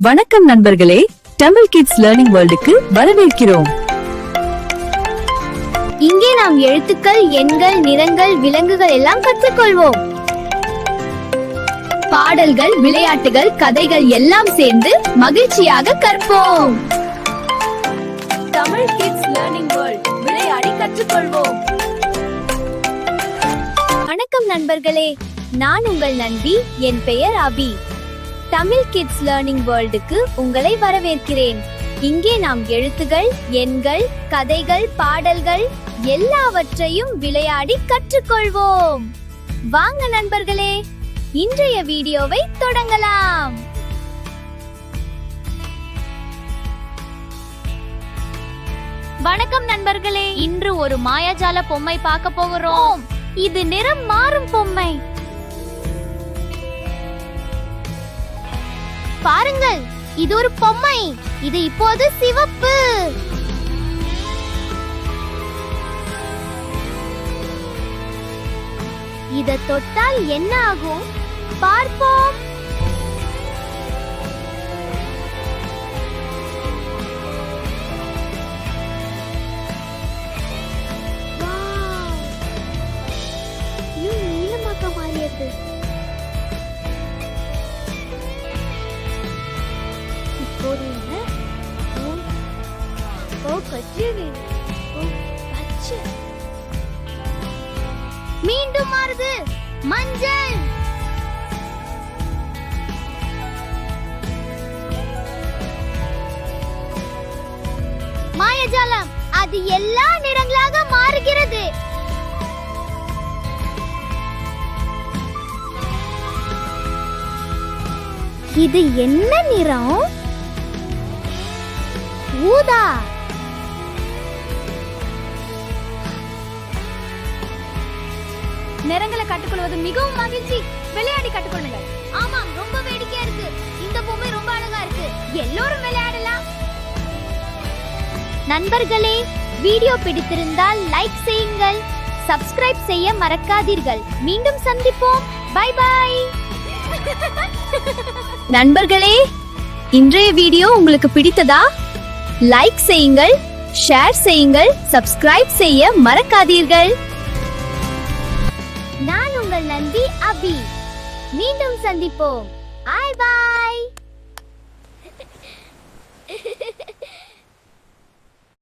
வணக்கம் நண்பர்களே, Tamil kids learning வேர்ல்டுக்கு வரவேற்கிறோம். இங்கே நாம் எழுத்துக்கள், எண்கள், நிறங்கள், விலங்குகள் எல்லாம் கற்றுக்கொள்வோம். பாடல்கள், விளையாட்டுகள், கதைகள் எல்லாம் சேர்ந்து மகிழ்ச்சியாக கற்போம். தமிழ் கிட்ஸ் லேர்னிங் வேர்ல்ட், விளையாடி கற்றுக்கொள்வோம். வணக்கம் நண்பர்களே, நான் உங்கள் நண்பி. என் பெயர் அபி. தமிழ் கிட்ஸ் லேர்னிங் வேர்ல்டுக்கு உங்களை வரவேற்கிறேன். இங்கே நாம் எழுத்துகள், எண்கள், கதைகள், பாடல்கள் எல்லாவற்றையும் விளையாடி கற்றுக்கொள்வோம். வாங்க நண்பர்களே, இன்றைய வீடியோவை தொடங்கலாம். வணக்கம் நண்பர்களே, இன்று ஒரு மாயாஜால பொம்மை பார்க்க போகிறோம். இது நிறம் மாறும் பொம்மை. பாருங்கள், இது ஒரு பொம்மை. இது இப்போது சிவப்பு. இத தொட்டால் என்ன ஆகும்? பார்ப்போம். நீளமாக மாறியது. மீண்டும் மாறுது. மஞ்சள். மாயஜாலம், அது எல்லா நிறங்களாக மாறுகிறது. இது என்ன நிறம்? ஊதா. நிறங்களை கற்றுக்கொள்வது மிகவும் மகிழ்ச்சி. விளையாடி கற்றுக்கொள்ளுங்கள். ஆமாம், ரொம்ப வேடிக்கையா இருக்கு. இந்த பொம்மை ரொம்ப அழகா இருக்கு. எல்லோரும் விளையாடலாம். நண்பர்களே, வீடியோ பிடித்திருந்தால் லைக் செய்யுங்கள். சப்ஸ்கிரைப் செய்ய மறக்காதீர்கள். மீண்டும் சந்திப்போம். Bye bye. நண்பர்களே, இன்றைய வீடியோ உங்களுக்கு பிடித்ததா? லைக் செய்யுங்கள், ஷேர் செய்யுங்கள், சப்ஸ்கிரைப் செய்ய மறக்காதீர்கள். நான் உங்கள் நண்பி அபி. மீண்டும் சந்திப்போம். பாய் பாய்.